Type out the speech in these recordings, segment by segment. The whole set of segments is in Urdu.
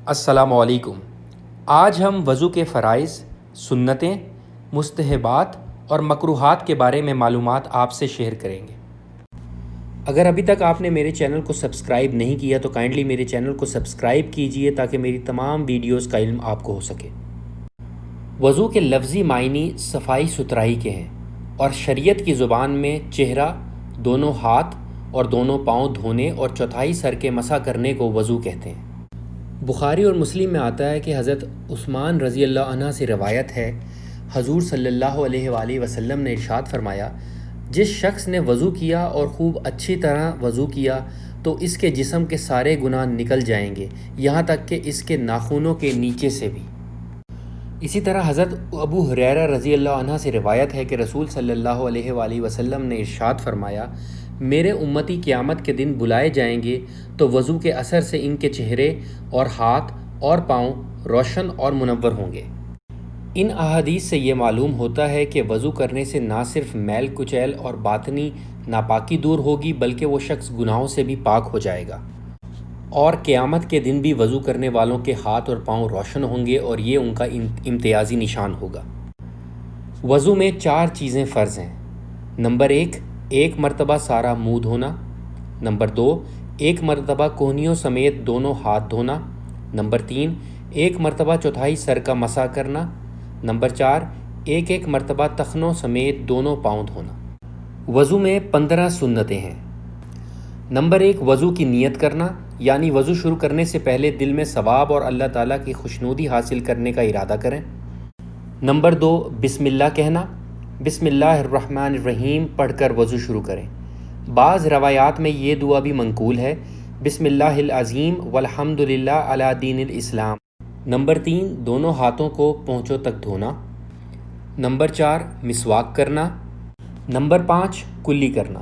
السلام علیکم۔ آج ہم وضو کے فرائض، سنتیں، مستحبات اور مکروہات کے بارے میں معلومات آپ سے شیئر کریں گے۔ اگر ابھی تک آپ نے میرے چینل کو سبسکرائب نہیں کیا تو کائنڈلی میرے چینل کو سبسکرائب کیجئے تاکہ میری تمام ویڈیوز کا علم آپ کو ہو سکے۔ وضو کے لفظی معنی صفائی ستھرائی کے ہیں اور شریعت کی زبان میں چہرہ، دونوں ہاتھ اور دونوں پاؤں دھونے اور چوتھائی سر کے مسح کرنے کو وضو کہتے ہیں۔ بخاری اور مسلم میں آتا ہے کہ حضرت عثمان رضی اللہ عنہ سے روایت ہے، حضور صلی اللہ علیہ وآلہ وسلم نے ارشاد فرمایا، جس شخص نے وضو کیا اور خوب اچھی طرح وضو کیا تو اس کے جسم کے سارے گناہ نکل جائیں گے، یہاں تک کہ اس کے ناخنوں کے نیچے سے بھی۔ اسی طرح حضرت ابو ہریرہ رضی اللہ عنہ سے روایت ہے کہ رسول صلی اللہ علیہ وآلہ وسلم نے ارشاد فرمایا، میرے امتی قیامت کے دن بلائے جائیں گے تو وضو کے اثر سے ان کے چہرے اور ہاتھ اور پاؤں روشن اور منور ہوں گے۔ ان احادیث سے یہ معلوم ہوتا ہے کہ وضو کرنے سے نہ صرف میل کچیل اور باطنی ناپاکی دور ہوگی بلکہ وہ شخص گناہوں سے بھی پاک ہو جائے گا، اور قیامت کے دن بھی وضو کرنے والوں کے ہاتھ اور پاؤں روشن ہوں گے اور یہ ان کا امتیازی نشان ہوگا۔ وضو میں 4 چیزیں فرض ہیں۔ نمبر 1، ایک مرتبہ سارا منہ دھونا۔ نمبر 2، ایک مرتبہ کہنیوں سمیت دونوں ہاتھ دھونا۔ نمبر 3، ایک مرتبہ چوتھائی سر کا مسح کرنا۔ نمبر 4، ایک مرتبہ ٹخنوں سمیت دونوں پاؤں دھونا۔ وضو میں 15 سنتیں ہیں۔ نمبر 1، وضو کی نیت کرنا، یعنی وضو شروع کرنے سے پہلے دل میں ثواب اور اللہ تعالیٰ کی خوشنودی حاصل کرنے کا ارادہ کریں۔ نمبر 2، بسم اللہ کہنا، بسم اللہ الرحمن الرحیم پڑھ کر وضو شروع کریں۔ بعض روایات میں یہ دعا بھی منقول ہے، بسم اللہ العظیم والحمد للہ علی دین الاسلام۔ نمبر 3، دونوں ہاتھوں کو پونچھوں تک دھونا۔ نمبر 4، مسواک کرنا۔ نمبر 5، کلی کرنا۔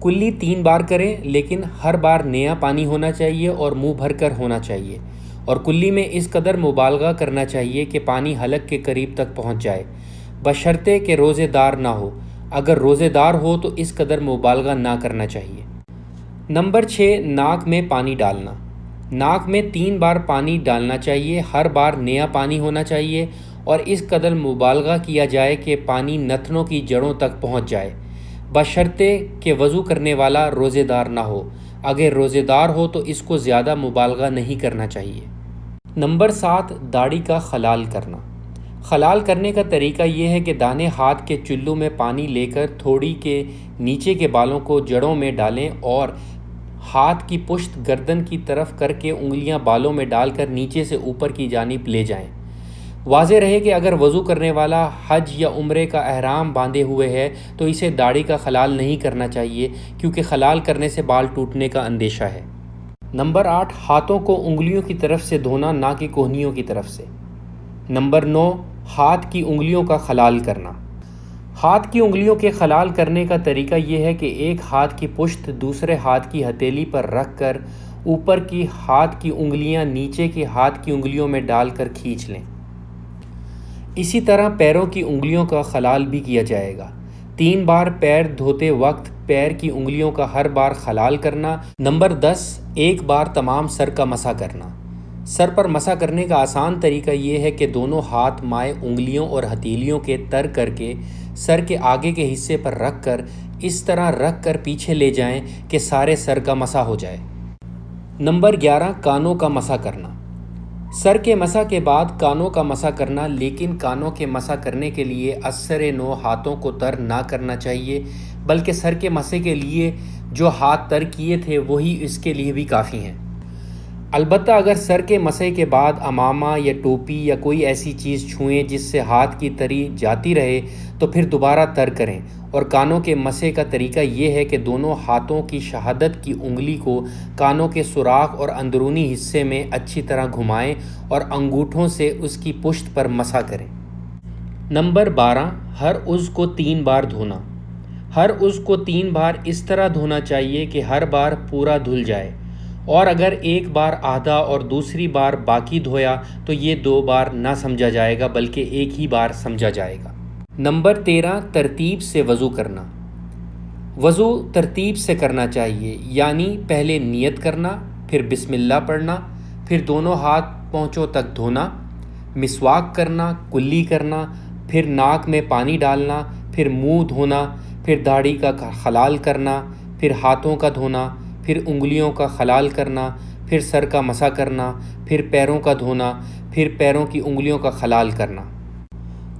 کلی 3 بار کریں لیکن ہر بار نیا پانی ہونا چاہیے اور منہ بھر کر ہونا چاہیے، اور کلی میں اس قدر مبالغہ کرنا چاہیے کہ پانی حلق کے قریب تک پہنچ جائے، بشرطے کہ روزے دار نہ ہو۔ اگر روزے دار ہو تو اس قدر مبالغہ نہ کرنا چاہیے۔ نمبر 6، ناک میں پانی ڈالنا۔ ناک میں 3 بار پانی ڈالنا چاہیے، ہر بار نیا پانی ہونا چاہیے اور اس قدر مبالغہ کیا جائے کہ پانی نتنوں کی جڑوں تک پہنچ جائے، بشرطے کہ وضو کرنے والا روزے دار نہ ہو۔ اگر روزے دار ہو تو اس کو زیادہ مبالغہ نہیں کرنا چاہیے۔ نمبر 7، داڑھی کا خلال کرنا۔ خلال کرنے کا طریقہ یہ ہے کہ دانے ہاتھ کے چلو میں پانی لے کر تھوڑی کے نیچے کے بالوں کو جڑوں میں ڈالیں اور ہاتھ کی پشت گردن کی طرف کر کے انگلیاں بالوں میں ڈال کر نیچے سے اوپر کی جانب لے جائیں۔ واضح رہے کہ اگر وضو کرنے والا حج یا عمرے کا احرام باندھے ہوئے ہے تو اسے داڑھی کا خلال نہیں کرنا چاہیے، کیونکہ خلال کرنے سے بال ٹوٹنے کا اندیشہ ہے۔ نمبر 8، ہاتھوں کو انگلیوں کی طرف سے دھونا، نہ کہ کہنیوں کی طرف سے۔ نمبر 9، ہاتھ کی انگلیوں کا خلال کرنا۔ ہاتھ کی انگلیوں کے خلال کرنے کا طریقہ یہ ہے کہ ایک ہاتھ کی پشت دوسرے ہاتھ کی ہتھیلی پر رکھ کر اوپر کی ہاتھ کی انگلیاں نیچے کی ہاتھ کی انگلیوں میں ڈال کر کھینچ لیں۔ اسی طرح پیروں کی انگلیوں کا خلال بھی کیا جائے گا۔ 3 بار پیر دھوتے وقت پیر کی انگلیوں کا ہر بار خلال کرنا۔ نمبر 10، ایک بار تمام سر کا مسح کرنا۔ سر پر مسح کرنے کا آسان طریقہ یہ ہے کہ دونوں ہاتھ مائع انگلیوں اور ہتھیلیوں کے تر کر کے سر کے آگے کے حصے پر رکھ کر اس طرح رکھ کر پیچھے لے جائیں کہ سارے سر کا مسح ہو جائے۔ نمبر 11، کانوں کا مسح کرنا۔ سر کے مسح کے بعد کانوں کا مسح کرنا، لیکن کانوں کے مسح کرنے کے لیے اثر نو ہاتھوں کو تر نہ کرنا چاہیے، بلکہ سر کے مسح کے لیے جو ہاتھ تر کیے تھے وہی اس کے لیے بھی کافی ہیں۔ البتہ اگر سر کے مسح کے بعد عمامہ یا ٹوپی یا کوئی ایسی چیز چھوئیں جس سے ہاتھ کی تری جاتی رہے تو پھر دوبارہ تر کریں، اور کانوں کے مسح کا طریقہ یہ ہے کہ دونوں ہاتھوں کی شہادت کی انگلی کو کانوں کے سوراخ اور اندرونی حصے میں اچھی طرح گھمائیں اور انگوٹھوں سے اس کی پشت پر مسح کریں۔ نمبر 12، ہر عضو کو 3 بار دھونا۔ ہر عضو کو 3 بار اس طرح دھونا چاہیے کہ ہر بار پورا دھل جائے، اور اگر ایک بار آدھا اور دوسری بار باقی دھویا تو یہ 2 بار نہ سمجھا جائے گا بلکہ ایک ہی بار سمجھا جائے گا۔ نمبر 13، ترتیب سے وضو کرنا۔ وضو ترتیب سے کرنا چاہیے، یعنی پہلے نیت کرنا، پھر بسم اللہ پڑھنا، پھر دونوں ہاتھ پونچھوں تک دھونا، مسواک کرنا، کلی کرنا، پھر ناک میں پانی ڈالنا، پھر منہ دھونا، پھر داڑھی کا خلال کرنا، پھر ہاتھوں کا دھونا، پھر انگلیوں کا خلال کرنا، پھر سر کا مسح کرنا، پھر پیروں کا دھونا، پھر پیروں کی انگلیوں کا خلال کرنا۔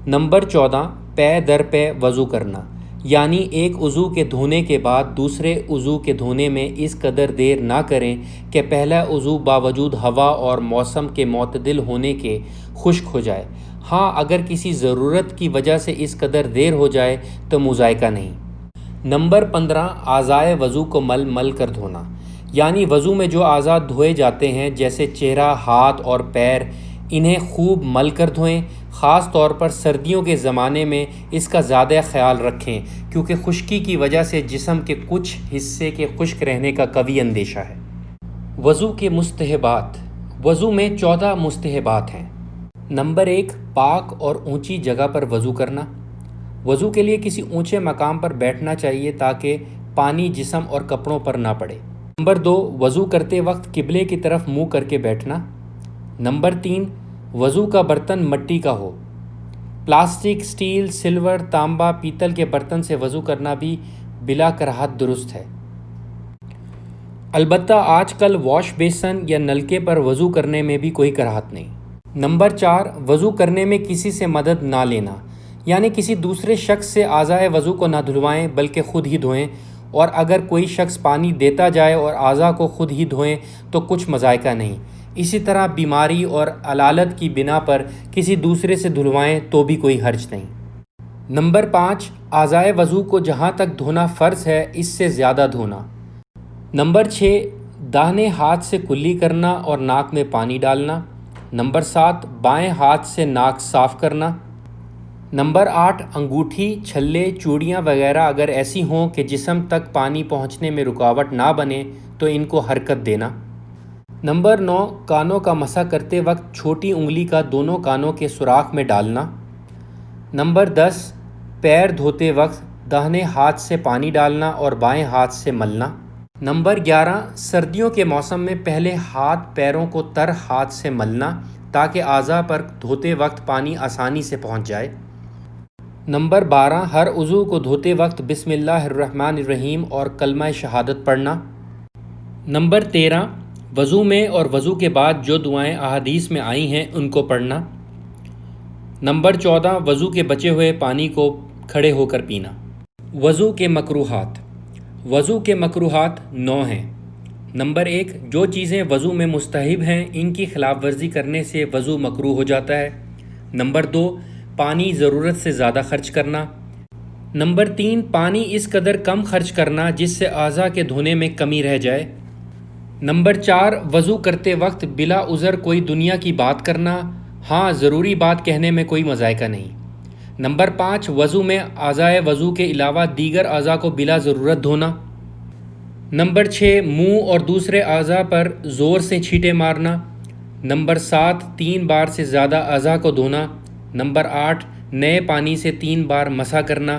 نمبر 14، پے در پے وضو کرنا، یعنی ایک عضو کے دھونے کے بعد دوسرے عضو کے دھونے میں اس قدر دیر نہ کریں کہ پہلا عضو باوجود ہوا اور موسم کے معتدل ہونے کے خشک ہو جائے۔ ہاں، اگر کسی ضرورت کی وجہ سے اس قدر دیر ہو جائے تو مذائقہ نہیں۔ نمبر 15، اعضائے وضو کو مل مل کر دھونا، یعنی وضو میں جو اعضاء دھوئے جاتے ہیں جیسے چہرہ، ہاتھ اور پیر، انہیں خوب مل کر دھوئیں۔ خاص طور پر سردیوں کے زمانے میں اس کا زیادہ خیال رکھیں کیونکہ خشکی کی وجہ سے جسم کے کچھ حصے کے خشک رہنے کا قوی اندیشہ ہے۔ وضو کے مستحبات۔ وضو میں 14 مستحبات ہیں۔ نمبر 1، پاک اور اونچی جگہ پر وضو کرنا۔ وضو کے لیے کسی اونچے مقام پر بیٹھنا چاہیے تاکہ پانی جسم اور کپڑوں پر نہ پڑے۔ نمبر 2، وضو کرتے وقت قبلے کی طرف منہ کر کے بیٹھنا۔ نمبر 3، وضو کا برتن مٹی کا ہو۔ پلاسٹک، سٹیل، سلور، تانبا، پیتل کے برتن سے وضو کرنا بھی بلا کراہت درست ہے۔ البتہ آج کل واش بیسن یا نلکے پر وضو کرنے میں بھی کوئی کراہت نہیں۔ نمبر 4، وضو کرنے میں کسی سے مدد نہ لینا، یعنی کسی دوسرے شخص سے اعضائے وضو کو نہ دھلوائیں بلکہ خود ہی دھوئیں، اور اگر کوئی شخص پانی دیتا جائے اور اعضاء کو خود ہی دھوئیں تو کچھ مذائقہ نہیں۔ اسی طرح بیماری اور علالت کی بنا پر کسی دوسرے سے دھلوائیں تو بھی کوئی حرج نہیں۔ نمبر 5، اعضائے وضو کو جہاں تک دھونا فرض ہے اس سے زیادہ دھونا۔ نمبر 6، داہنے ہاتھ سے کلی کرنا اور ناک میں پانی ڈالنا۔ نمبر 7، بائیں ہاتھ سے ناک صاف کرنا۔ نمبر 8، انگوٹھی، چھلے، چوڑیاں وغیرہ اگر ایسی ہوں کہ جسم تک پانی پہنچنے میں رکاوٹ نہ بنے تو ان کو حرکت دینا۔ نمبر 9، کانوں کا مسح کرتے وقت چھوٹی انگلی کا دونوں کانوں کے سوراخ میں ڈالنا۔ نمبر 10، پیر دھوتے وقت داہنے ہاتھ سے پانی ڈالنا اور بائیں ہاتھ سے ملنا۔ نمبر 11، سردیوں کے موسم میں پہلے ہاتھ پیروں کو تر ہاتھ سے ملنا تاکہ اعضاء پر دھوتے وقت پانی آسانی سے پہنچ جائے۔ نمبر 12، ہر عضو کو دھوتے وقت بسم اللہ الرحمن الرحیم اور کلمہ شہادت پڑھنا۔ نمبر 13، وضو میں اور وضو کے بعد جو دعائیں احادیث میں آئی ہیں ان کو پڑھنا۔ نمبر 14، وضو کے بچے ہوئے پانی کو کھڑے ہو کر پینا۔ وضو کے مکروہات۔ وضو کے مکروہات 9 ہیں۔ نمبر 1، جو چیزیں وضو میں مستحب ہیں ان کی خلاف ورزی کرنے سے وضو مکروہ ہو جاتا ہے۔ نمبر 2، پانی ضرورت سے زیادہ خرچ کرنا۔ نمبر 3، پانی اس قدر کم خرچ کرنا جس سے اعضاء کے دھونے میں کمی رہ جائے۔ نمبر 4، وضو کرتے وقت بلا عذر کوئی دنیا کی بات کرنا، ہاں ضروری بات کہنے میں کوئی مذائقہ نہیں۔ نمبر 5، وضو میں اعضائے وضو کے علاوہ دیگر اعضاء کو بلا ضرورت دھونا۔ نمبر 6، منہ اور دوسرے اعضاء پر زور سے چھینٹے مارنا۔ نمبر 7، 3 بار سے زیادہ اعضاء کو دھونا۔ نمبر 8، نئے پانی سے 3 بار مسح کرنا۔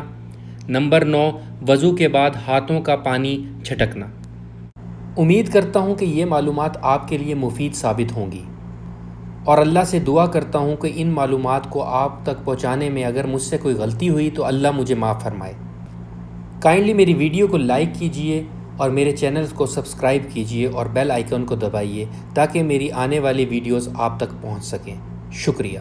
نمبر 9، وضو کے بعد ہاتھوں کا پانی چھٹکنا۔ امید کرتا ہوں کہ یہ معلومات آپ کے لیے مفید ثابت ہوں گی، اور اللہ سے دعا کرتا ہوں کہ ان معلومات کو آپ تک پہنچانے میں اگر مجھ سے کوئی غلطی ہوئی تو اللہ مجھے معاف فرمائے۔ کائنڈلی میری ویڈیو کو لائک کیجئے اور میرے چینل کو سبسکرائب کیجئے اور بیل آئیکن کو دبائیے تاکہ میری آنے والی ویڈیوز آپ تک پہنچ سکیں۔ شکریہ۔